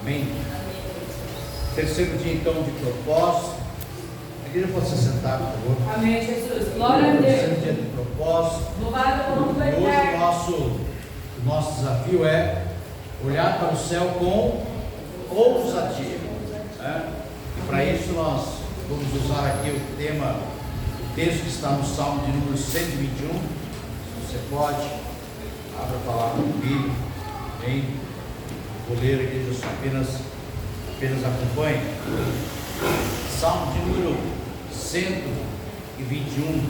Amém? Terceiro dia então de propósito. A igreja pode se sentar, por favor. Amém, Jesus. Glória a Terceiro Deus. dia de propósito. Louvado o nome do E hoje Eterno. o nosso desafio é olhar para o céu com ousadia, né? E para isso nós vamos usar aqui o tema, o texto que está no Salmo de número 121. Se você pode, abra a palavra comigo. Amém? Vou ler aqui, eu só apenas acompanhe. Salmo de número 121,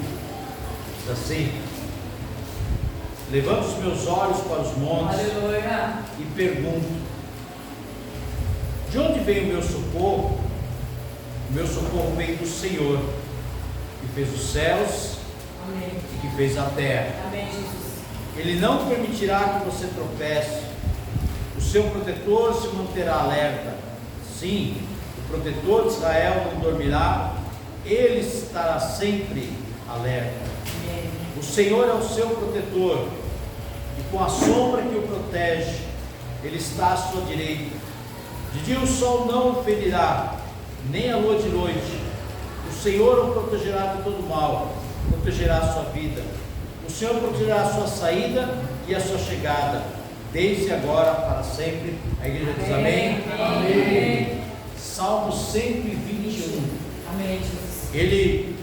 diz assim: levanto os meus olhos para os montes. Aleluia. E pergunto: de onde vem o meu socorro? O meu socorro vem do Senhor, que fez os céus. Amém. E que fez a terra. Amém, Jesus. Ele não permitirá que você tropece. O seu protetor se manterá alerta. Sim, o protetor de Israel não dormirá. Ele estará sempre alerta. Amém. O Senhor é o seu protetor, e com a sombra que o protege, Ele está à sua direita. De dia o sol não o ferirá, nem a lua de noite. O Senhor o protegerá de todo mal, protegerá a sua vida. O Senhor protegerá a sua saída e a sua chegada, desde agora para sempre. A igreja diz amém. Amém. Salmo 121. Amém, Jesus. Ele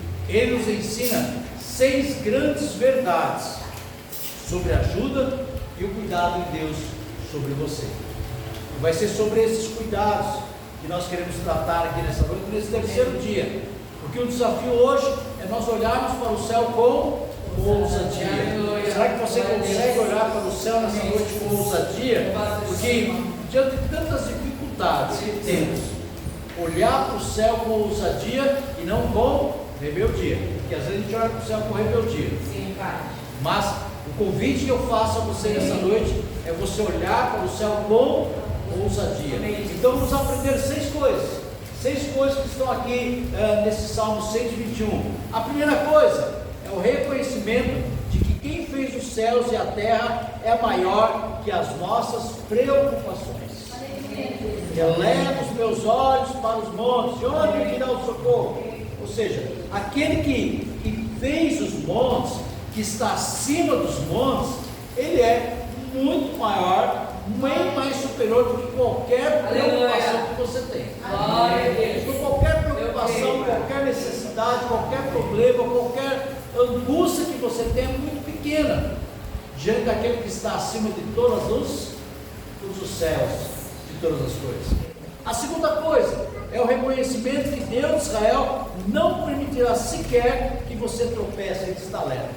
nos ensina 6 grandes verdades sobre a ajuda e o cuidado de Deus sobre você. E vai ser sobre esses cuidados que nós queremos tratar aqui nessa noite, nesse terceiro dia. Porque o desafio hoje é nós olharmos para o céu com ousadia. Será que você consegue olhar para o céu nessa noite com ousadia? Porque diante de tantas dificuldades que temos, olhar para o céu com ousadia e não com rebeldia. Porque às vezes a gente olha para o céu com rebeldia. Sim, Pai. Mas o convite que eu faço a você nessa noite é você olhar para o céu com ousadia. Então vamos aprender 6 coisas. 6 coisas que estão aqui nesse Salmo 121. A primeira coisa é o reconhecimento de que quem fez os céus e a terra é maior que as nossas preocupações. Eleva os meus olhos para os montes, de onde virá o socorro? Ou seja, aquele que fez os montes, que está acima dos montes, ele é muito maior, bem mais superior do que qualquer preocupação que você tem. Glória a Deus. Então, qualquer preocupação, qualquer necessidade, qualquer problema, qualquer angústia que você tem é muito pequena diante daquele que está acima de todos os céus, de todas as coisas. A segunda coisa é o reconhecimento que Deus de Israel não permitirá sequer que você tropece em estalera.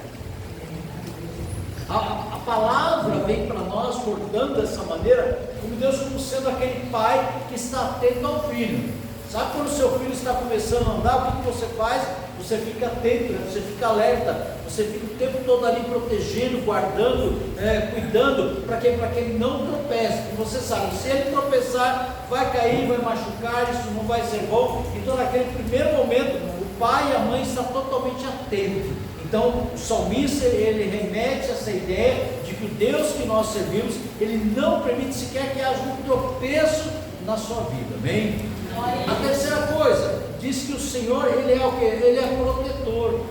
A palavra vem para nós cortando dessa maneira, como Deus como sendo aquele pai que está atento ao filho. Sabe quando o seu filho está começando a andar, o que você faz? Você fica atento, você fica alerta, você fica o tempo todo ali protegendo, guardando, cuidando, para que ele não tropece. Porque você sabe, se ele tropeçar, vai cair, vai machucar, isso não vai ser bom. Então naquele primeiro momento, o pai e a mãe estão totalmente atentos. Então o salmista, ele remete essa ideia de que o Deus que nós servimos, ele não permite sequer que haja um tropeço na sua vida, amém? A terceira coisa, diz que o Senhor, ele é o que? Ele é protetor.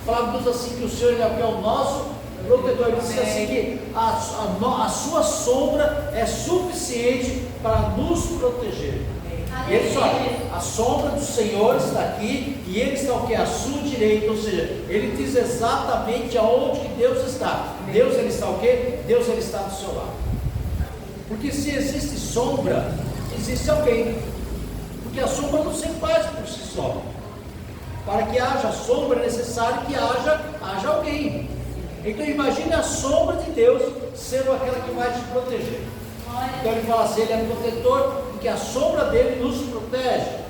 Falamos assim que o Senhor ele é o nosso protetor. Ele diz assim que a sua sombra é suficiente para nos proteger. E ele diz, olha, a sombra do Senhor está aqui e ele está o que? À sua direita. Ou seja, ele diz exatamente aonde que Deus está. Deus ele está o que? Deus ele está do seu lado. Porque se existe sombra, existe alguém. Porque a sombra não se faz por si só. Para que haja sombra é necessário que haja alguém. Então imagine a sombra de Deus sendo aquela que vai te proteger. Então ele fala assim, ele é protetor, porque a sombra dele nos protege.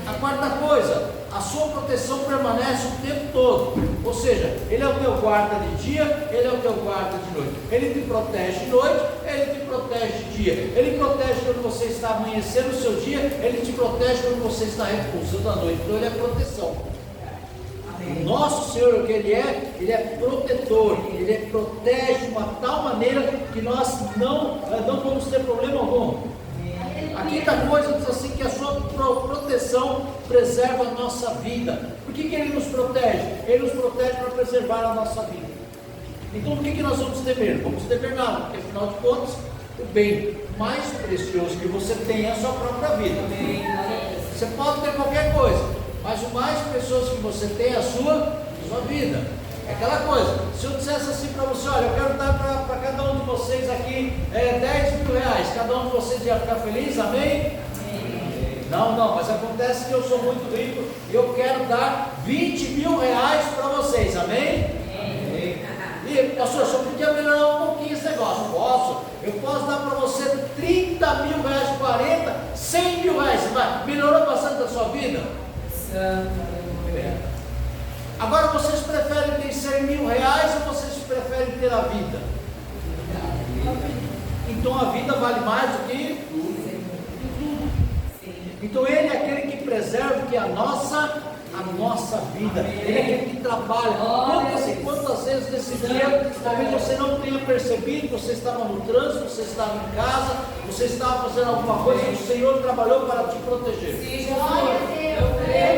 A quarta coisa, a sua proteção permanece o tempo todo. Ou seja, ele é o teu guarda de dia, ele é o teu guarda de noite. Ele te protege de noite, ele te protege de dia. Ele protege quando você está amanhecendo o seu dia, ele te protege quando você está repousando à noite. Então ele é proteção. O nosso Senhor, o que Ele é protetor, Ele protege de uma tal maneira que nós não vamos ter problema algum. quinta coisa diz assim, que a sua proteção preserva a nossa vida. Por que ele nos protege? Ele nos protege para preservar a nossa vida. Então o que nós vamos temer? Não vamos temer nada, porque afinal de contas, o bem mais precioso que você tem é a sua própria vida. Você pode ter qualquer coisa, mas o mais precioso que você tem é a sua vida. É aquela coisa, se eu dissesse assim para você, olha, eu quero dar para cada um de vocês aqui 10 mil reais, cada um de vocês ia ficar feliz, amém? Não, mas acontece que eu sou muito rico e eu quero dar 20 mil reais para vocês, amém? E, pastor, só podia melhorar um pouquinho esse negócio. Eu posso dar para você 30 mil reais, 40, 100 mil reais. Melhorou bastante a sua vida? Agora vocês preferem ter 100 mil reais ou vocês preferem ter a vida? Então a vida vale mais do que tudo. Então ele é aquele que preserva que a nossa vida, ele é aquele que trabalha. Quantas vezes nesse dia, talvez você não tenha percebido, você estava no trânsito, você estava em casa, você estava fazendo alguma coisa e o Senhor trabalhou para te proteger.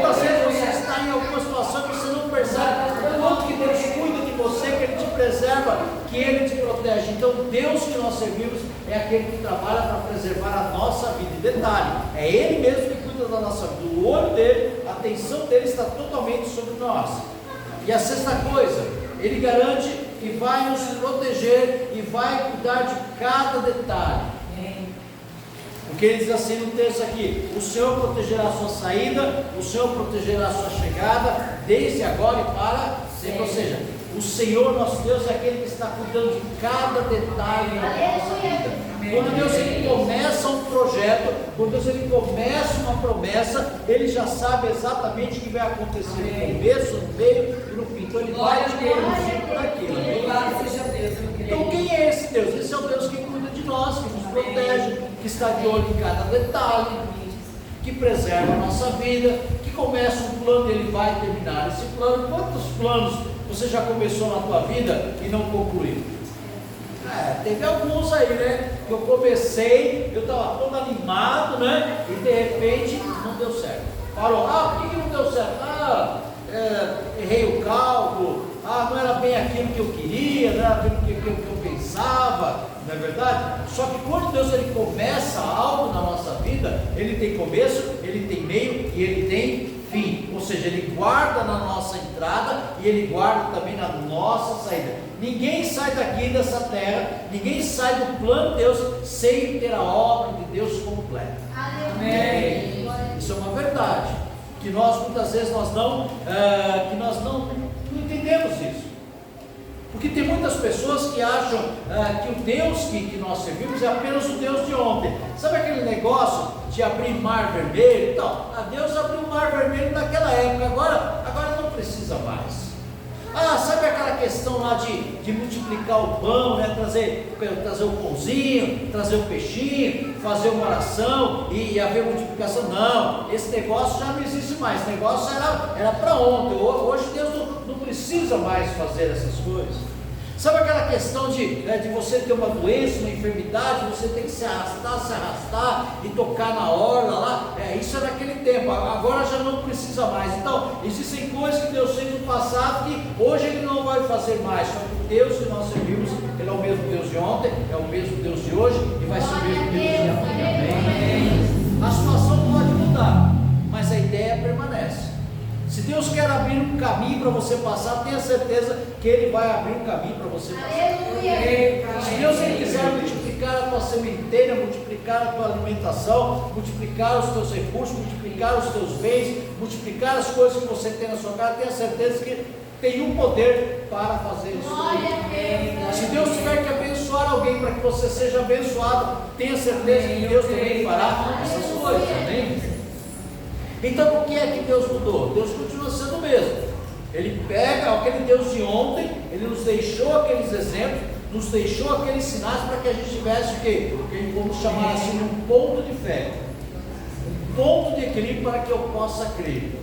Quantas vezes você está em alguma situação que você não percebe quanto que Deus cuida de você, que Ele te preserva, que Ele te protege. Então Deus que nós servimos é aquele que trabalha para preservar a nossa vida. E detalhe, é Ele mesmo que cuida da nossa vida. O olho dele, a atenção dele está totalmente sobre nós. E a sexta coisa, Ele garante que vai nos proteger e vai cuidar de cada detalhe. Porque ele diz assim no texto aqui: o Senhor protegerá a sua saída, o Senhor protegerá a sua chegada, desde agora e para sempre. Ou seja, o Senhor nosso Deus é aquele que está cuidando de cada detalhe da nossa vida. Quando Deus ele começa um projeto, quando Deus ele começa uma promessa, Ele já sabe exatamente o que vai acontecer no começo, no meio e no fim. Então Ele vai te conduzir por aquilo. Então quem é esse Deus? Esse é o Deus que cuida de nós, que nos protege, que está de olho em cada detalhe, que preserva a nossa vida, que começa um plano e Ele vai terminar esse plano. Quantos planos você já começou na tua vida e não concluiu? Teve alguns aí, né? Que eu comecei, eu estava todo animado, né? E de repente não deu certo. Parou. Por que não deu certo? Errei o cálculo. Não era bem aquilo que eu queria, não era bem aquilo que eu pensava, não é verdade? Só que quando Deus ele começa algo na nossa vida, Ele tem começo, Ele tem meio e Ele tem fim. Ou seja, Ele guarda na nossa entrada e Ele guarda também na nossa saída. Ninguém sai daqui dessa terra, ninguém sai do plano de Deus sem ter a obra de Deus completa. Amém. Isso é uma verdade, que nós muitas vezes não entendemos isso. Porque tem muitas pessoas que acham que o Deus que nós servimos é apenas o Deus de ontem. Sabe aquele negócio de abrir mar vermelho? Então, Deus abriu o mar vermelho naquela época, agora não precisa mais. Sabe aquela questão lá de multiplicar o pão, né? trazer o pãozinho, trazer o peixinho, fazer uma oração e haver multiplicação? Não, esse negócio já não existe mais. Esse negócio era para ontem. Hoje Deus não precisa mais fazer essas coisas. Sabe aquela questão de você ter uma doença, uma enfermidade, você tem que se arrastar e tocar na orla lá? Isso é naquele tempo, agora já não precisa mais. Então, existem coisas que Deus fez no passado que hoje Ele não vai fazer mais. Só que o Deus que nós servimos, Ele é o mesmo Deus de ontem, é o mesmo Deus de hoje e vai ser o mesmo Deus de amanhã. Amém? A situação pode mudar, mas a ideia permanece. Se Deus quer abrir um caminho para você passar, tenha certeza que Ele vai abrir um caminho para você passar. Se Deus quiser multiplicar a tua sementeira, multiplicar a tua alimentação, multiplicar os teus recursos, multiplicar os teus bens, multiplicar as coisas que você tem na sua casa, tenha certeza que tem um poder para fazer isso. Se Deus tiver que abençoar alguém para que você seja abençoado, tenha certeza que Deus também fará essas coisas. Amém? Então o que é que Deus mudou? Deus continua sendo o mesmo. Ele pega aquele Deus de ontem, Ele nos deixou aqueles exemplos, nos deixou aqueles sinais para que a gente tivesse o quê? O que vamos chamar assim um ponto de fé, um ponto de equilíbrio para que eu possa crer.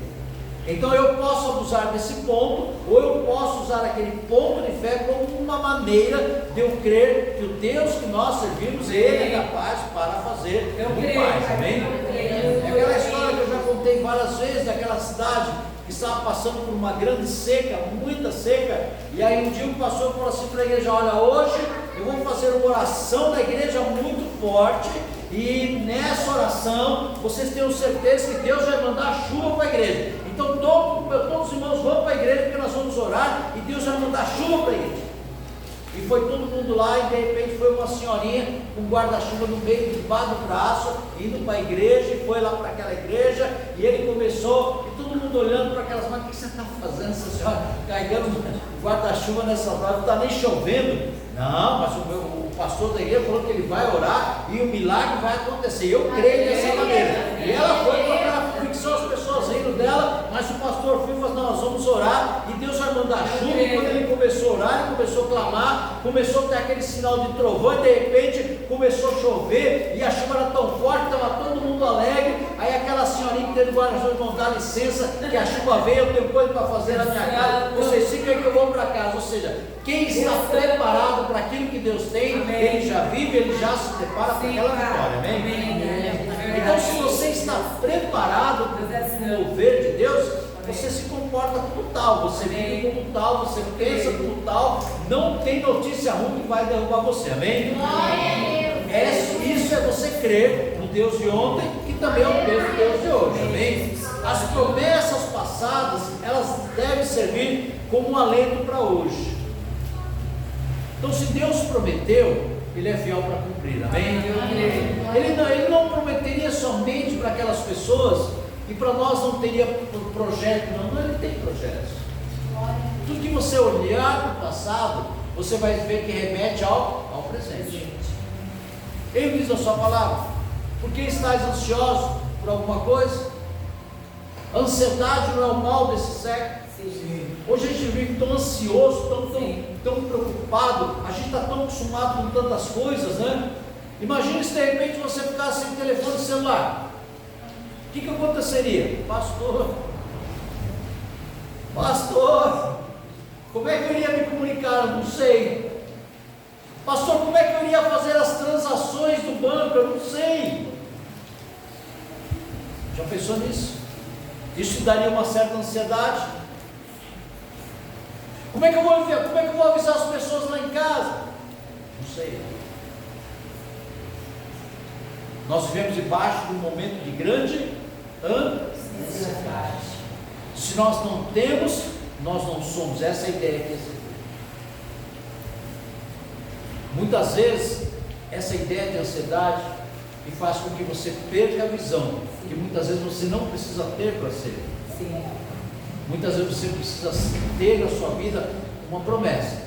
Então eu posso abusar desse ponto, ou eu posso usar aquele ponto de fé como uma maneira de eu crer que o Deus que nós servimos, Ele é capaz para fazer muito mais, amém? É aquela história que eu já contei várias vezes, daquela cidade que estava passando por uma grande seca, muita seca, e aí um dia o pastor falou assim para a igreja: olha, hoje eu vou fazer uma oração da igreja muito forte, e nessa oração vocês tenham certeza que Deus vai mandar chuva para a igreja. Então todos os irmãos vão para a igreja, porque nós vamos orar e Deus vai mandar chuva para a igreja. E foi todo mundo lá, e de repente foi uma senhorinha com um guarda-chuva no meio, debaixo do braço, indo para a igreja, e foi lá para aquela igreja, e ele começou, e todo mundo olhando para aquelas mãos: o que você está fazendo, essa senhora, carregando um guarda-chuva nessa hora, não está nem chovendo. Não, mas o pastor da igreja falou que ele vai orar e o milagre vai acontecer. Eu creio dessa maneira. E ela foi para ela, fixou as pessoas rindo dela, mas o pastor foi e falou: nós vamos orar e Deus vai mandar chuva. E quando ele começou a orar, ele começou a clamar, começou a ter aquele sinal de trovão, e de repente começou a chover, e a chuva era tão forte, estava todo mundo alegre. Aí aquela senhorinha que teve várias vezes: não dá licença, que a chuva veio, eu tenho coisa para fazer na minha casa, vocês ficam aí que eu vou para casa. Ou seja, quem está preparado para aquilo que Deus tem, ele já vive, ele já se prepara para aquela vitória, amém? Então, se você está preparado para o mover de Deus, você se comporta como tal, você vive como tal, você pensa como tal, não tem notícia ruim que vai derrubar você, amém? Isso é você crer no Deus de ontem, que também é o mesmo Deus de hoje, amém? As promessas passadas, elas devem servir como um alento para hoje. Então, se Deus prometeu, Ele é fiel para cumprir, amém? Ele não prometeria somente para aquelas pessoas, e para nós não teria projeto, não, ele tem projetos. Tudo que você olhar para o passado, você vai ver que remete ao presente. Ele diz na sua palavra: por que estáis ansiosos por alguma coisa? A ansiedade não é o mal desse século. Hoje a gente vive tão ansioso, tão preocupado, a gente está tão acostumado com tantas coisas, né? Imagina se de repente você ficasse sem telefone celular. O que aconteceria? Pastor, como é que eu iria me comunicar? Eu não sei. Pastor, como é que eu iria fazer as transações do banco? Eu não sei. Já pensou nisso? Isso daria uma certa ansiedade. Como é que eu vou avisar as pessoas lá em casa? Não sei. Nós vivemos debaixo de um momento de grande ansiedade. Se nós não temos, nós não somos. Essa é a ideia que esse... Muitas vezes essa ideia de ansiedade me faz com que você perca a visão, que muitas vezes você não precisa ter para ser. Muitas vezes você precisa ter na sua vida uma promessa,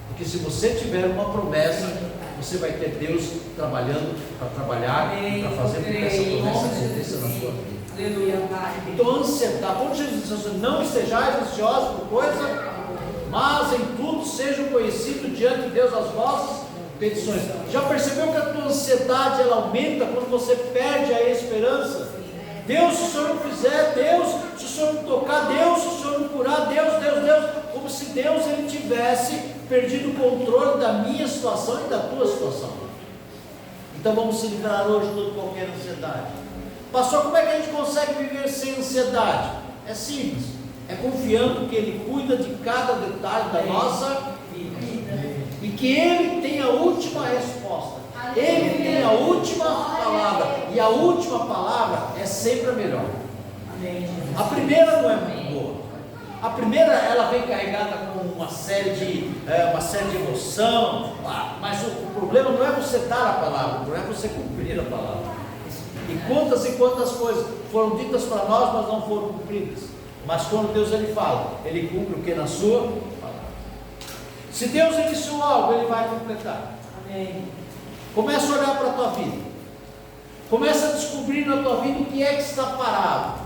porque se você tiver uma promessa, você vai ter Deus trabalhando para trabalhar e para fazer com que essa promessa aconteça na sua vida. Então, ansiedade, quando Jesus diz: não estejais ansiosos por coisa, mas em tudo sejam conhecidos diante de Deus as vossas petições. Já percebeu que a tua ansiedade ela aumenta quando você perde a esperança? Deus, se o Senhor não fizer, Deus, se o Senhor não tocar, Deus, se o Senhor não curar, Deus, como se Deus ele tivesse perdido o controle da minha situação e da tua situação. Então vamos se livrar hoje de toda qualquer ansiedade. Pastor, como é que a gente consegue viver sem ansiedade? É simples, é confiando que Ele cuida de cada detalhe da nossa vida, e que Ele tem a última resposta. Ele tem a última palavra, e a última palavra é sempre a melhor. A primeira não é muito boa. A primeira ela vem carregada com uma série de emoção, mas o problema não é você dar a palavra, o problema é você cumprir a palavra. E quantas coisas foram ditas para nós, mas não foram cumpridas. Mas quando Deus ele fala, Ele cumpre o que na sua palavra. Se Deus iniciou algo, Ele vai completar. Amém. Começa a olhar para a tua vida. Começa a descobrir na tua vida o que é que está parado.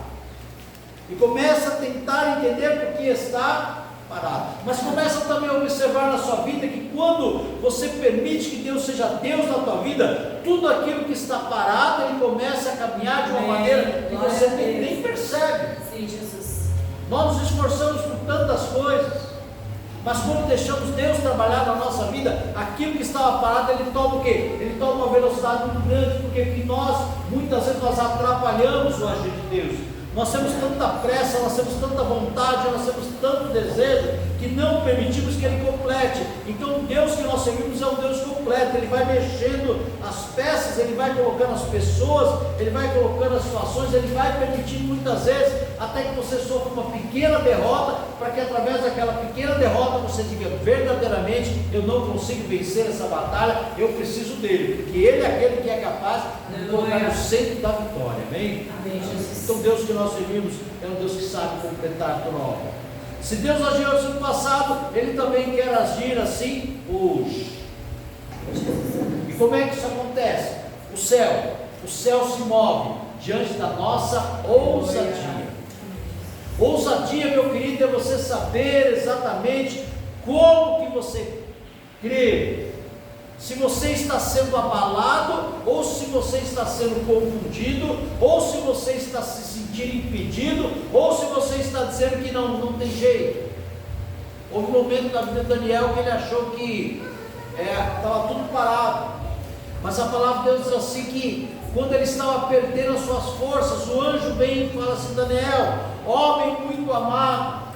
E começa a tentar entender por que está parado. Mas começa também a observar na sua vida que quando você permite que Deus seja Deus na tua vida, tudo aquilo que está parado, Ele começa a caminhar de uma maneira que você nem percebe. Sim, Jesus. Nós nos esforçamos por tantas coisas, mas quando deixamos Deus trabalhar na nossa vida, aquilo que estava parado, Ele toma o quê? Ele toma uma velocidade muito grande, porque nós, muitas vezes, nós atrapalhamos o agir de Deus. Nós temos tanta pressa, nós temos tanta vontade, nós temos tanto desejo, que não permitimos que Ele complete. Então o Deus que nós servimos é um Deus completo. Ele vai mexendo as peças, Ele vai colocando as pessoas, Ele vai colocando as situações, Ele vai permitindo muitas vezes, até que você sofra uma pequena derrota, para que através daquela pequena derrota você diga verdadeiramente: eu não consigo vencer essa batalha, eu preciso dEle, porque Ele é aquele que é capaz de colocar no centro da vitória. Amém? Amém, Jesus. Então Deus que nós servimos é um Deus que sabe completar toda a obra. Se Deus agiu assim no passado, Ele também quer agir assim hoje. E como é que isso acontece? O céu se move diante da nossa ousadia. Ousadia, meu querido, é você saber exatamente como que você crê. Se você está sendo abalado, ou se você está sendo confundido, ou se você está se sentindo impedido, ou se você está dizendo que não tem jeito. Houve um momento na vida de Daniel que ele achou que estava tudo parado, mas a palavra de Deus diz assim que quando ele estava perdendo as suas forças, o anjo vem e fala assim: Daniel, homem muito amado,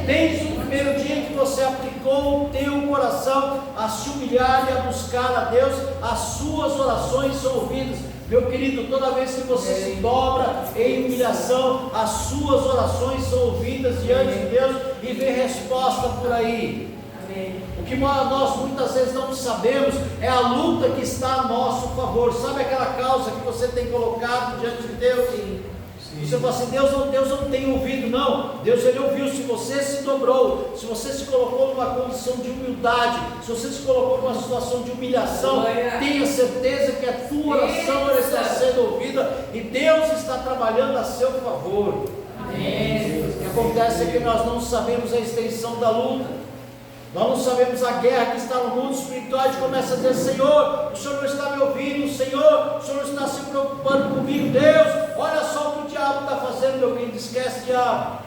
desde o primeiro dia que você aplicou o teu coração a se humilhar e a buscar a Deus, as suas orações são ouvidas. Meu querido, toda vez que você se dobra em humilhação, as suas orações são ouvidas diante de Deus e vem resposta por aí. Amém. O que nós muitas vezes não sabemos é a luta que está a nosso favor. Sabe aquela causa que você tem colocado diante de Deus? Sim. Você fala assim: Deus não tem ouvido. Não, Deus Ele ouviu. Se você se dobrou, se você se colocou numa condição de humildade, se você se colocou numa situação de humilhação, tenha certeza que a tua oração está sendo ouvida e Deus está trabalhando a seu favor. Amém. O que acontece é que nós não sabemos a extensão da luta. Nós não sabemos a guerra que está no mundo espiritual. A gente começa a dizer: Senhor, o Senhor não está me ouvindo, Senhor, o Senhor não está se preocupando comigo. Deus, olha só o que o diabo está fazendo, meu querido. Esquece, diabo.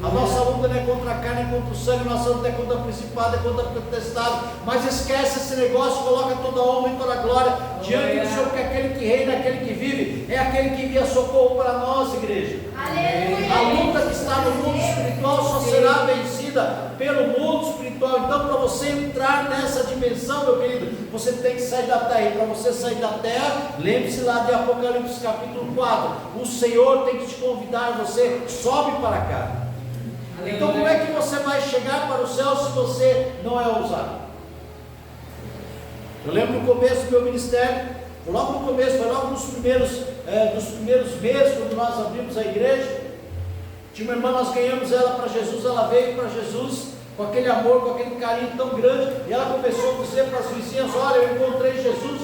A nossa luta não é contra a carne, é contra o sangue. A nossa luta é contra a principado, é contra a potestade. Mas esquece esse negócio, coloca toda a honra e toda a glória diante do Senhor, porque aquele que reina, aquele que vive, é aquele que envia socorro para nós, igreja. Aleluia. A luta que está no mundo espiritual só será vencida pelo mundo espiritual. Então, para você entrar nessa dimensão, meu querido, você tem que sair da terra. E para você sair da terra, lembre-se lá de Apocalipse capítulo 4. O Senhor tem que te convidar, você sobe para cá. Então, como é que você vai chegar para o céu se você não é ousado? Eu lembro no começo do meu ministério, logo no começo, foi logo nos primeiros meses, quando nós abrimos a igreja. Tinha uma irmã, nós ganhamos ela para Jesus. Ela veio para Jesus com aquele amor, com aquele carinho tão grande, e ela começou a dizer para as vizinhas: olha, eu encontrei Jesus,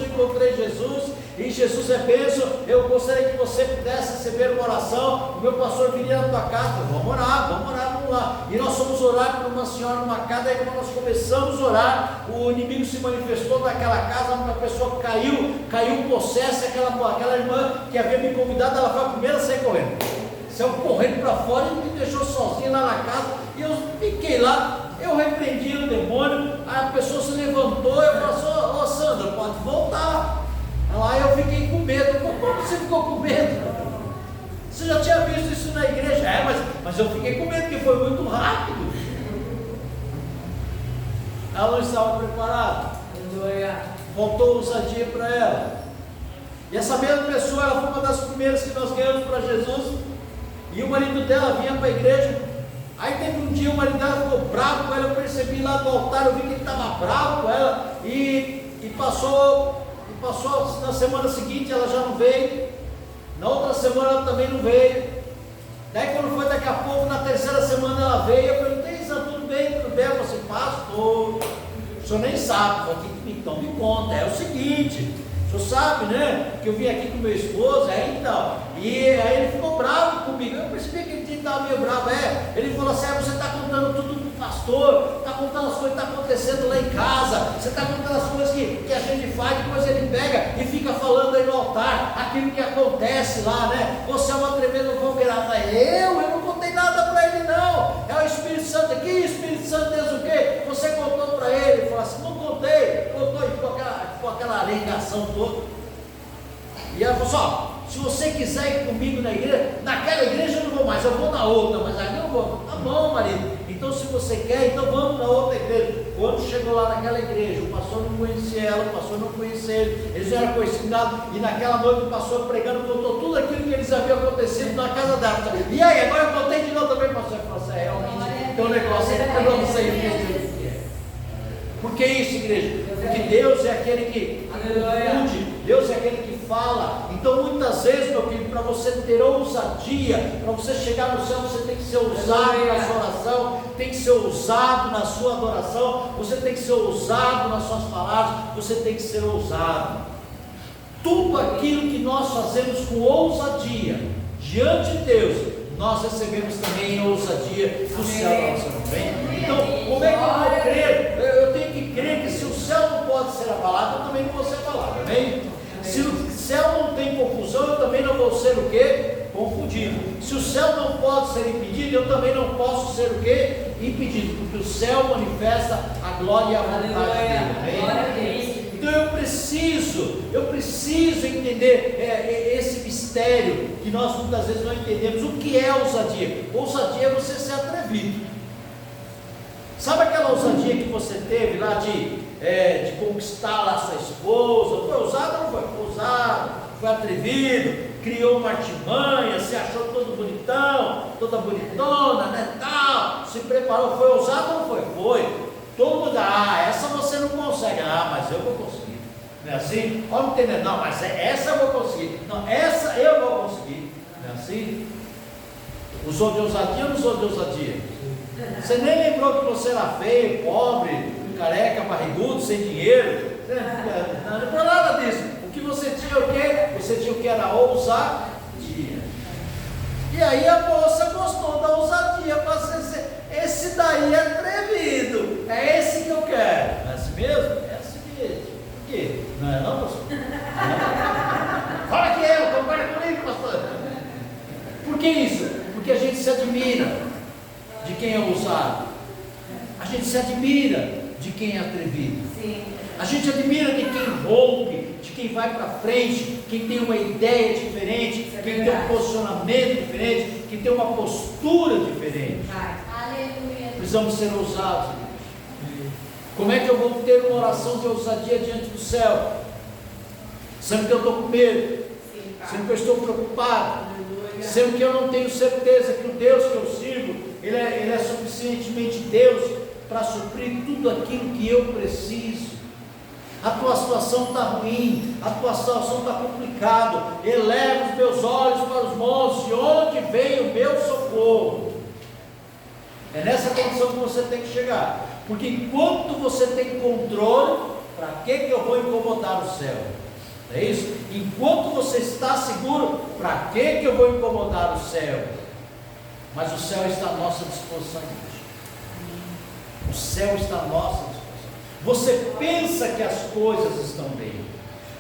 e Jesus é bênção. Eu gostaria que você pudesse receber uma oração, o meu pastor viria na tua casa. Vamos orar, vamos lá. E nós fomos orar por uma senhora numa casa. Aí quando nós começamos a orar, o inimigo se manifestou naquela casa, uma pessoa caiu possessa. Aquela irmã que havia me convidado, ela foi a primeira a sair correndo. Saiu correndo para fora e me deixou sozinho lá na casa, e eu fiquei lá. Eu repreendi o demônio, a pessoa se levantou, eu falei assim: ô Sandra, pode voltar. Lá eu fiquei com medo. Como você ficou com medo? Você já tinha visto isso na igreja? Mas eu fiquei com medo, porque foi muito rápido. Ela não estava preparada. Faltou ousadia para ela. E essa mesma pessoa, ela foi uma das primeiras que nós ganhamos para Jesus. E o marido dela vinha para a igreja. Aí teve um dia, o marido dela ficou bravo com ela. Eu percebi lá do altar, eu vi que ele estava bravo com ela. E passou na semana seguinte, ela já não veio. Na outra semana ela também não veio. Daí quando foi daqui a pouco, na terceira semana ela veio. Eu perguntei: tudo bem? Eu falei assim: pastor, o senhor nem sabe. Eu falei: então me conta. É o seguinte, o senhor sabe, né, que eu vim aqui com meu esposo, então. E aí ele ficou bravo comigo. Eu percebi que ele estava meio bravo. Ele falou assim: você está contando tudo para o pastor, está contando as coisas que estão acontecendo lá em casa, você está contando as coisas que a gente faz. Depois ele pega e fica falando aí no altar. aquilo que acontece lá, né? Você é uma tremenda fogueirada. Eu não contei nada para ele, não. É o Espírito Santo aqui. Espírito Santo diz o quê? Você contou para ele. Ele falou assim: não contei. Contou e ficou aquela alegação toda. E ela falou assim: ó, se você quiser ir comigo na igreja, naquela igreja eu não vou mais, eu vou na outra, mas aí eu vou. Tá bom, marido. Então, se você quer, então vamos na outra igreja. Quando chegou lá naquela igreja, o pastor não conhecia ela, o pastor não conhecia ele, eles eram conhecidos, e naquela noite o pastor pregando, contou tudo aquilo que eles haviam acontecido na casa dela. E aí, agora eu contei de novo também, pastor. Ele falou assim: realmente, tem um negócio aí, eu não sei o que é. Por que isso, igreja? Porque Deus é aquele que confunde, Deus é aquele que fala. Então, muitas vezes, meu filho, para você ter ousadia, para você chegar no céu, você tem que ser ousado na sua oração, tem que ser ousado na sua adoração, você tem que ser ousado nas suas palavras, você tem que ser ousado. Tudo aquilo que nós fazemos com ousadia diante de Deus, nós recebemos também a ousadia do céu da nossa vida. Então, como é que eu vou crer? Eu tenho que crer que se o céu não pode ser abalado, eu também não vou ser abalado, amém? Se o céu não tem confusão, eu também não vou ser o quê? Confundido. Se o céu não pode ser impedido, eu também não posso ser o quê? Impedido, porque o céu manifesta a glória e a vontade dele, amém? Então eu preciso entender esse mistério que nós muitas vezes não entendemos. O que é ousadia? Ousadia é você ser atrevido. Sabe aquela ousadia que você teve lá de conquistar lá sua esposa? Foi ousado ou não foi? Foi ousado, foi atrevido, criou uma artimanha, se achou todo bonitão, toda bonitona, né, tal, se preparou. Foi ousado ou não foi? Foi. Todo mundo, essa você não consegue. Mas eu vou conseguir. Não é assim? Olha, não entendendo, não, mas essa eu vou conseguir. Não, essa eu vou conseguir. Não é assim? Usou de ousadia ou não usou de ousadia? Você nem lembrou que você era feio, pobre, careca, barrigudo, sem dinheiro. Não lembrou nada disso. O que você tinha o quê? Você tinha o que era ousadia. E aí a moça gostou da ousadia. Esse daí é atrevido. É esse que eu quero. É assim mesmo? É assim mesmo. Por quê? Não é não, pastor? Fala que eu, compara comigo, pastor. Por que isso? Porque a gente se admira de quem é ousado. A gente se admira de quem é atrevido. Sim. A gente admira de quem rompe, de quem vai para frente, quem tem uma ideia diferente, quem tem um posicionamento diferente, quem tem uma postura diferente. Aleluia. Precisamos ser ousados. Como é que eu vou ter uma oração de ousadia diante do céu? Sendo que eu estou com medo, sendo que eu estou preocupado, sendo que eu não tenho certeza que o Deus que eu sirvo, Ele é suficientemente Deus para suprir tudo aquilo que eu preciso. A tua situação está ruim, a tua situação está complicada. Eleva os meus olhos para os montes, de onde vem o meu socorro? É nessa condição que você tem que chegar, porque enquanto você tem controle, para que eu vou incomodar o céu? É isso? Enquanto você está seguro, para que eu vou incomodar o céu? Mas o céu está à nossa disposição. O céu está à nossa disposição. Você pensa que as coisas estão bem,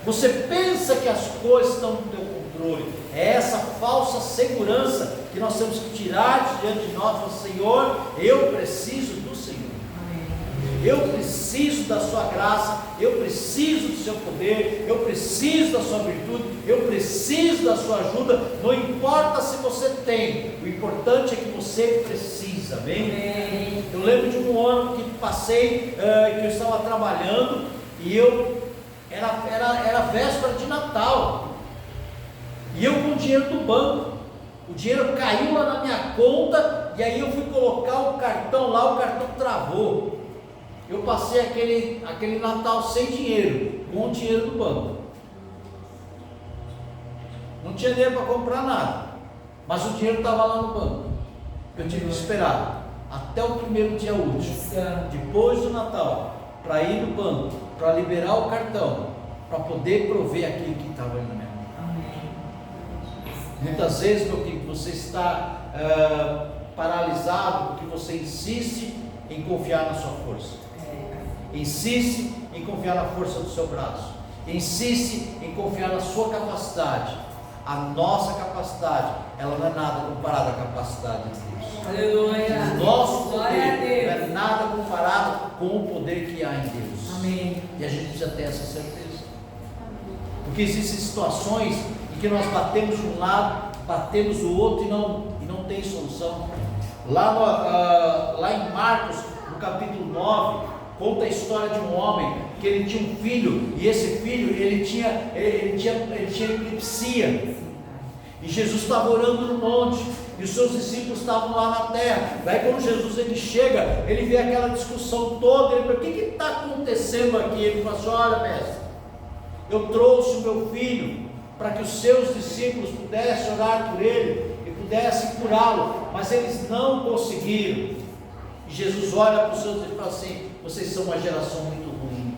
você pensa que as coisas estão no teu controle. É essa falsa segurança que nós temos que tirar diante de nós. Senhor, eu preciso do Senhor. Eu preciso da sua graça, eu preciso do seu poder, eu preciso da sua virtude, eu preciso da sua ajuda. Não importa se você tem, o importante é que você precisa, amém? Eu lembro de um ano que passei, que eu estava trabalhando, e era véspera de Natal, e eu com dinheiro do banco, o dinheiro caiu lá na minha conta, e aí eu fui colocar o cartão lá, o cartão travou. Eu passei aquele Natal sem dinheiro, com o dinheiro do banco. Não tinha dinheiro para comprar nada, mas o dinheiro estava lá no banco. Eu tive que esperar até o primeiro dia útil, depois do Natal, para ir no banco, para liberar o cartão, para poder prover aquilo que estava na minha mão. Muitas vezes, meu querido, você está paralisado porque você insiste em confiar na sua força. Insiste em confiar na força do seu braço. Insiste em confiar na sua capacidade. A nossa capacidade, ela não é nada comparada à capacidade de Deus. Aleluia. O nosso poder Glória a Deus. não é nada comparado com o poder que há em Deus. Amém. E a gente precisa ter essa certeza. Porque existem situações em que nós batemos de um lado, batemos do outro e não tem solução. Lá em Marcos, no capítulo 9, conta a história de um homem que ele tinha um filho, e esse filho ele tinha epilepsia. E Jesus estava orando no monte, e os seus discípulos estavam lá na terra. Daí quando Jesus ele chega, ele vê aquela discussão toda, ele fala: o que está acontecendo aqui? Ele fala assim: olha, mestre, eu trouxe o meu filho para que os seus discípulos pudessem orar por ele e pudessem curá-lo, mas eles não conseguiram. E Jesus olha para os seus e fala assim: vocês são uma geração muito ruim.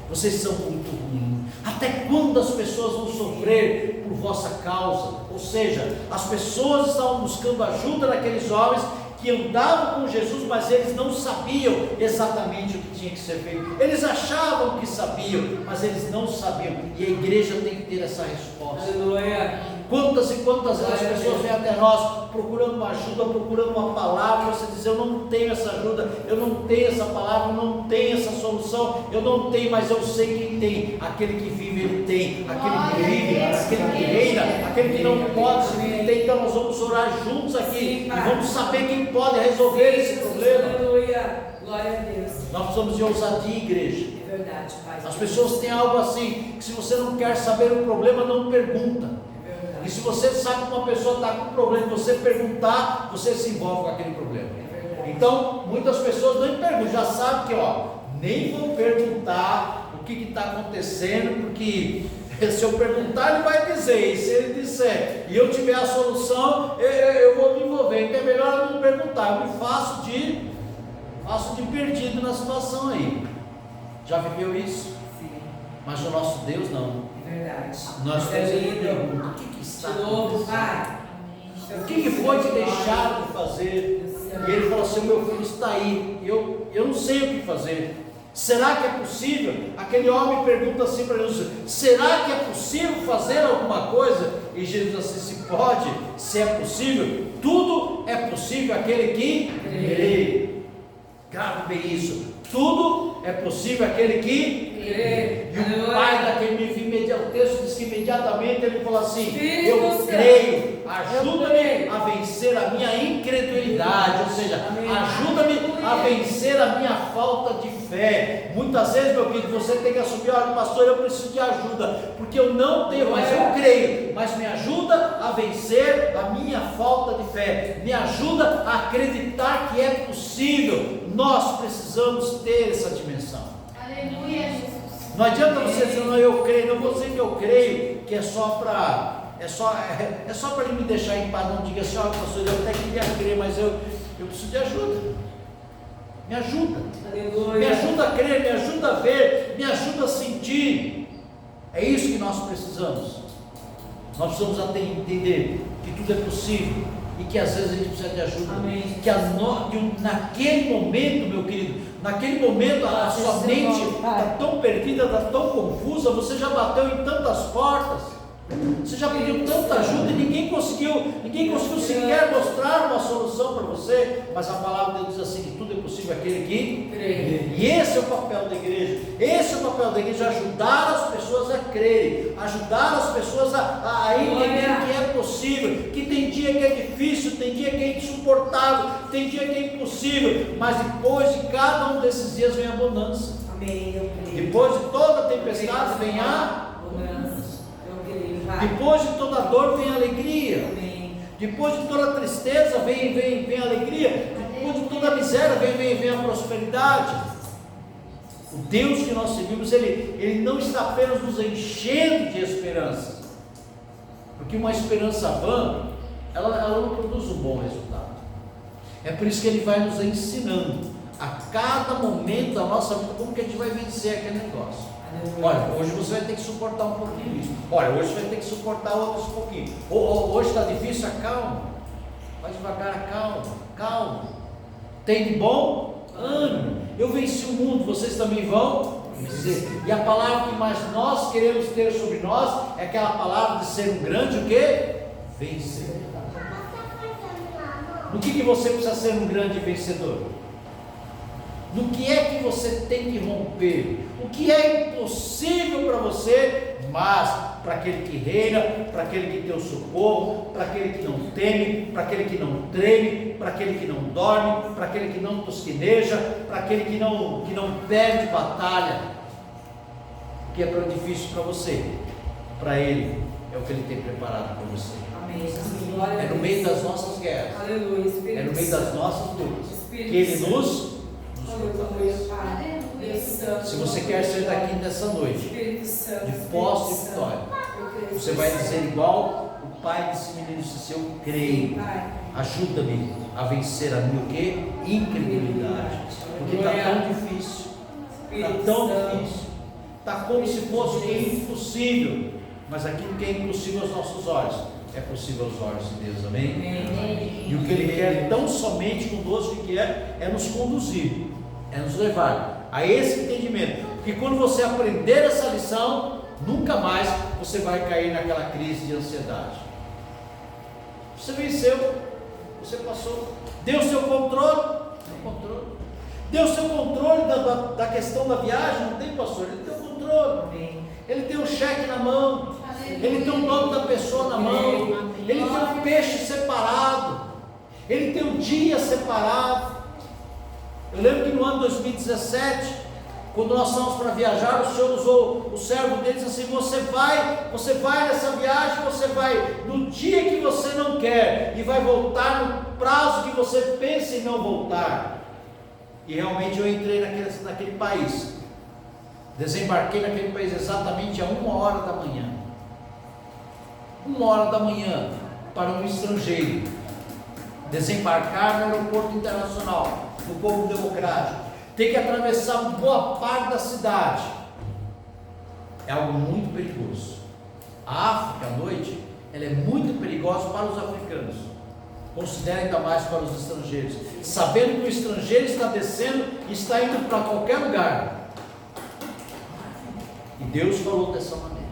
Vocês são muito ruins. Até quando as pessoas vão sofrer por vossa causa? Ou seja, as pessoas estavam buscando ajuda daqueles homens que andavam com Jesus, mas eles não sabiam exatamente o que tinha que ser feito. Eles achavam que sabiam, mas eles não sabiam. E a igreja tem que ter essa resposta. Aleluia. Quantas e quantas vezes as pessoas vêm até nós procurando uma ajuda, procurando uma palavra, você diz: eu não tenho essa ajuda, eu não tenho essa palavra, eu não tenho essa solução, eu não tenho, mas eu sei quem tem. Aquele que vive, ele tem. Aquele que vive, aquele que reina, aquele que não pode, ele tem. Então nós vamos orar juntos aqui e vamos saber quem pode resolver esse problema. Aleluia. Glória a Deus. Nós precisamos de ousadia, igreja. É verdade, Pai. As pessoas têm algo assim, que se você não quer saber o problema, não pergunta. E se você sabe que uma pessoa está com um problema e você perguntar, você se envolve com aquele problema. Então, muitas pessoas nem perguntam, já sabem que nem vou perguntar o que está acontecendo, porque se eu perguntar, ele vai dizer, e se ele disser e eu tiver a solução, eu vou me envolver. Então é melhor eu não perguntar, eu me faço de perdido na situação aí. Já viveu isso? Sim. Mas o nosso Deus não. Verdade. Nós fazemos pergunta: o que está acontecendo? O que foi te deixar de fazer? E ele falou assim: meu filho está aí, eu não sei o que fazer. Será que é possível? Aquele homem pergunta assim para Jesus: será que é possível fazer alguma coisa? E Jesus assim: se pode, se é possível, tudo é possível aquele que crê. Grave bem isso: tudo é possível aquele que crê. E o pai daquele o texto diz que imediatamente ele falou assim: eu creio, ajuda-me a vencer a minha incredulidade, ou seja, ajuda-me a vencer a minha falta de fé. Muitas vezes, meu querido, você tem que assumir: olha, pastor, eu preciso de ajuda, porque eu não tenho, mas eu creio, mas me ajuda a vencer a minha falta de fé, me ajuda a acreditar que é possível. Nós precisamos ter essa dimensão. Aleluia, Jesus. Não adianta você dizer: não, eu creio, não vou dizer que eu creio, que é só para ele me deixar em paz. Não diga assim: olha, pastor, eu até queria crer, mas eu preciso de ajuda. Me ajuda. Aleluia. Me ajuda a crer, me ajuda a ver, me ajuda a sentir. É isso que nós precisamos. Nós precisamos entender que tudo é possível e que às vezes a gente precisa de ajuda. Amém. Que naquele momento, meu querido, naquele momento a sua mente está tão perdida, está tão confusa, você já bateu em tantas portas, você já pediu tanta ajuda e ninguém conseguiu sequer mostrar uma solução para você, mas a palavra de Deus diz assim: que tudo é possível aquele que crê. E esse é o papel da igreja, ajudar as pessoas a crerem, ajudar as pessoas a entender que é possível, que tem dia que é difícil, tem dia que é insuportável, tem dia que é impossível, mas depois de cada um desses dias vem a bonança. Amém. Depois de toda a tempestade vem a bonança. Depois de toda dor vem alegria. Amém. Depois de toda tristeza vem alegria. Depois de toda miséria vem a prosperidade. O Deus que nós servimos, ele não está apenas nos enchendo de esperança, porque uma esperança vã, ela não produz um bom resultado. É por isso que ele vai nos ensinando a cada momento da nossa vida como que a gente vai vencer aquele negócio. Olha, hoje você vai ter que suportar um pouquinho isso. Olha, hoje você vai ter que suportar outros pouquinho. Hoje está difícil, acalma. Vai devagar, calma. Tem de bom? Ânimo. Eu venci o mundo, vocês também vão E a palavra que mais nós queremos ter sobre nós é aquela palavra de ser um grande o quê? Vencedor. No que você precisa ser um grande vencedor? No que é que você tem que romper? O que é impossível para você, mas para aquele que reina, para aquele que tem o socorro, para aquele que não teme, para aquele que não treme, para aquele que não dorme, para aquele que não tosqueneja, para aquele que não perde batalha. O que é tão difícil para você, para ele é o que ele tem preparado para você. Amém. Glória a É no Deus. meio das nossas guerras, Aleluia. Espírito é no meio das nossas lutas que Espírito ele Santo. nos Aleluia, fortalece. Pai. Deus Santo. Se você quer ser daqui nessa noite, Espírito Santo. de Espírito posse e Santo. vitória, Eu creio, você vai Senhor. dizer igual o pai desse menino disse: eu creio, Pai. ajuda-me a vencer a minha o quê? Incredulidade, porque está tão difícil, está Espírito tão Santo. difícil, está como se fosse o que é impossível, mas aquilo que é impossível aos nossos olhos é possível aos olhos de Deus, amém? Amém. E o que Ele quer tão somente conosco, o que é nos conduzir, é nos levar a esse entendimento, porque quando você aprender essa lição, nunca mais você vai cair naquela crise de ansiedade. Você venceu, você passou, deu seu controle, deu seu controle da questão da viagem, não tem, pastor? Ele tem o controle, Amém. ele tem o cheque na mão, ele tem o nome da pessoa na mão, ele tem o peixe separado, ele tem o dia separado. Eu lembro que no ano 2017, quando nós fomos para viajar, o Senhor usou o servo dele e disse assim: você vai nessa viagem, você vai no dia que você não quer e vai voltar no prazo que você pensa em não voltar. E realmente eu entrei naquele país, desembarquei naquele país exatamente a 1h da manhã. 1h da manhã para um estrangeiro desembarcar no aeroporto internacional do Congo Democrático, ter que atravessar boa parte da cidade, é algo muito perigoso. A África à noite, ela é muito perigosa para os africanos, considera ainda mais para os estrangeiros, sabendo que o estrangeiro está descendo e está indo para qualquer lugar. E Deus falou dessa maneira,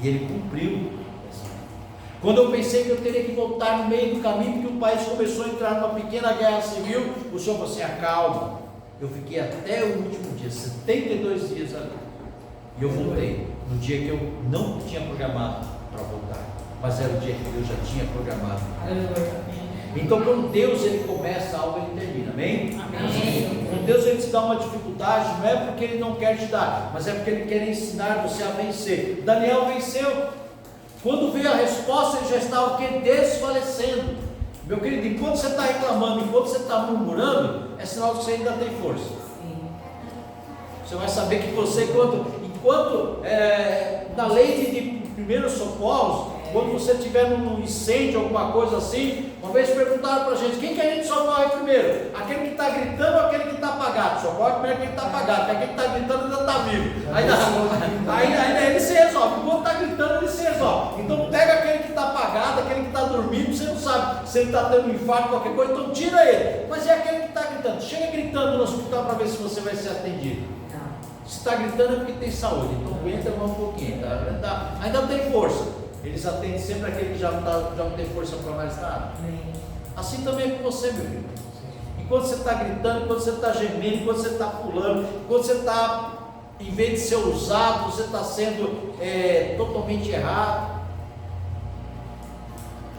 e Ele cumpriu. Quando eu pensei que eu teria que voltar no meio do caminho, porque o país começou a entrar numa pequena guerra civil, o Senhor falou assim: acalma. Eu fiquei até o último dia, 72 dias ali, e eu voltei no dia que eu não tinha programado para voltar, mas era o dia que Deus já tinha programado. Então quando Deus ele começa algo, ele termina, amém? Amém. Quando Deus ele te dá uma dificuldade, não é porque Ele não quer te dar, mas é porque Ele quer ensinar você a vencer. Daniel venceu. Quando veio a resposta, ele já estava o quê? Desfalecendo. Meu querido, enquanto você está reclamando, enquanto você está murmurando, é sinal que você ainda tem força. Você vai saber que você, enquanto na lei de primeiros socorros, quando você estiver num incêndio, alguma coisa assim, uma vez perguntaram para a gente: quem que a gente socorre primeiro? Aquele que está gritando ou aquele que está apagado? Socorre primeiro aquele que está apagado, porque aquele que está gritando ainda está vivo. Aí ele se resolve. Enquanto está gritando, ele se resolve. Então pega aquele que está apagado, aquele que está dormindo, você não sabe se ele está tendo um infarto, qualquer coisa, então tira ele. Mas é aquele que está gritando. Chega gritando no hospital para ver se você vai ser atendido. Se está gritando é porque tem saúde, então aguenta mais um pouquinho, tá? Ainda tem força. Eles atendem sempre aquele que já não tem força para mais nada. Assim também é com você, meu filho. Enquanto você está gritando, enquanto você está gemendo, enquanto você está pulando, enquanto você está, em vez de ser usado, você está sendo totalmente errado,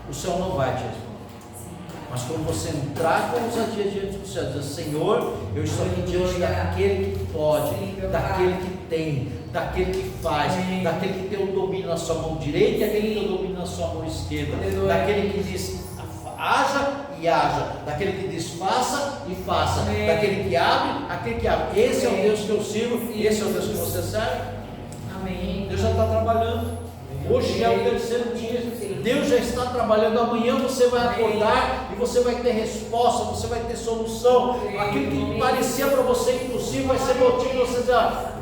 o Senhor não vai te responder. Mas quando você entrar com ousadia diante do céu, dizer: Senhor, eu estou aqui diante daquele que pode, daquele que tem, daquele que faz, daquele que tem o domínio na sua mão direita e aquele que tem o domínio na sua mão esquerda, daquele que diz haja e haja, daquele que diz faça e faça, daquele que abre, aquele que abre. Esse é o Deus que eu sirvo, esse é o Deus que você serve. Amém. Deus já está trabalhando. Hoje é o terceiro dia. Deus já está trabalhando. Amanhã você vai acordar e você vai ter resposta, você vai ter solução. Aquilo que parecia para você impossível vai ser motivo de você dizer: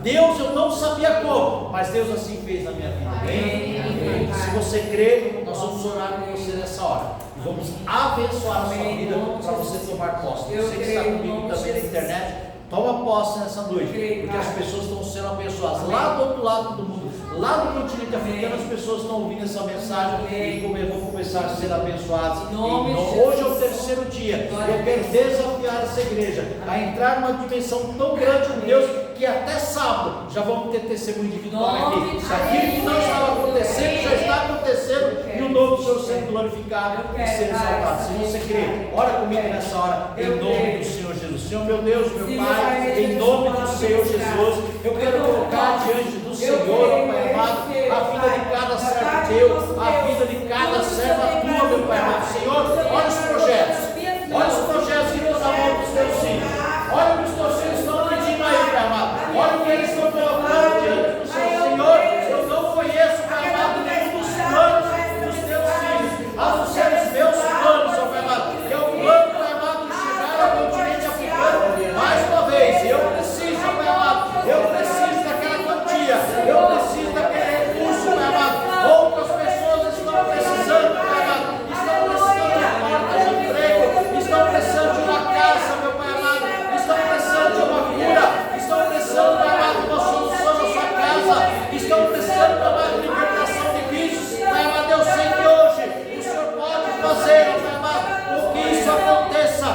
Deus, eu não sabia como, mas Deus assim fez na minha vida. Amém? Se você crê, nós vamos orar com você nessa hora e vamos abençoar a sua vida para você tomar posse. Você que está comigo também na internet, Toma posse nessa noite, porque as pessoas estão sendo abençoadas. Lá do outro lado do mundo, lá no continente africano, as pessoas estão ouvindo essa mensagem e vão começar a ser abençoadas. Hoje é o terceiro dia. Eu quero desafiar essa igreja a entrar numa dimensão tão grande com Deus que até sábado já vamos ter testemunho de vitória aqui. Se aquilo que não estava acontecendo já está acontecendo e o nome do Senhor sendo glorificado e ser exaltado. Se você crê, ora comigo nessa hora, em nome do Senhor Jesus. Senhor meu Deus, meu Pai, em nome do Senhor Jesus, eu quero colocar diante do Senhor, Pai amado, a vida de cada servo teu, a vida de cada serva tua, meu Pai amado. Senhor, olha os projetos que estão na mão dos teus filhos. Olha o que os teus filhos estão pedindo aí, Pai amado. Olha o que eles estão colocando diante do Senhor. Eu não conheço, Pai amado, nenhum dos planos dos teus filhos, a não ser os meus planos, ó Pai amado. Que é o plano, Pai amado, de chegar ao continente africano mais uma vez. Eu preciso, Pai amado, eu preciso daquela quantia, eu preciso daquele recurso, Pai amado. Outras pessoas estão precisando, Pai amado, estão precisando de portas de emprego, estão precisando de uma casa, meu Pai amado, estão precisando de uma cura, estão precisando, Pai amado, de uma solução na sua casa, estão precisando, Pai amado, de libertação de vícios. Pai amado, eu sei que hoje o Senhor pode fazer, Pai amado, com que isso aconteça,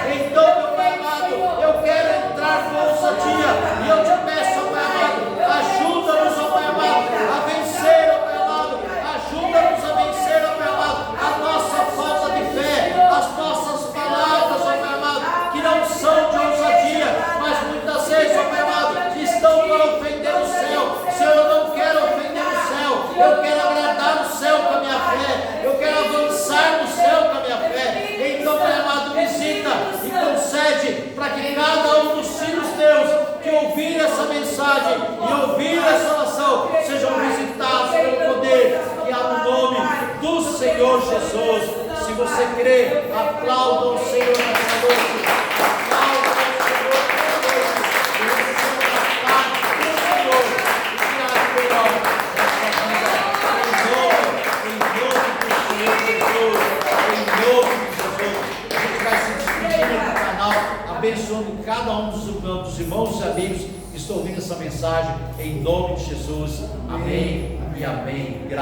Então, meu Pai amado, eu quero entrar com ousadia e eu te peço, Pai amado, ajuda-nos, ó Pai amado, a vencer, ó Pai amado, ajuda-nos a vencer, ó Pai amado, a nossa falta de fé, as nossas palavras, ó Pai amado, que não são de ousadia, mas muitas vezes, ó Pai amado, estão para ofender o céu. Senhor, eu não quero ofender o céu, eu quero agradar o céu com a minha fé, eu quero avançar no céu com a minha fé. Então, Pai amado, visita e concede para que cada um dos filhos teus que ouvir essa mensagem e ouvir essa oração sejam visitados pelo poder que há no nome do Senhor Jesus. Se você crê, aplauda o Senhor nessa noite. Aplauda o Senhor nessa noite. E receba a paz do Senhor que há no melhor nessa vida. Em nome do Senhor Jesus. Em nome de Jesus. A gente vai se despedir no canal, abençoando cada um dos irmãos e amigos que estão ouvindo essa mensagem. Em nome de Jesus. Amém e amém. Graças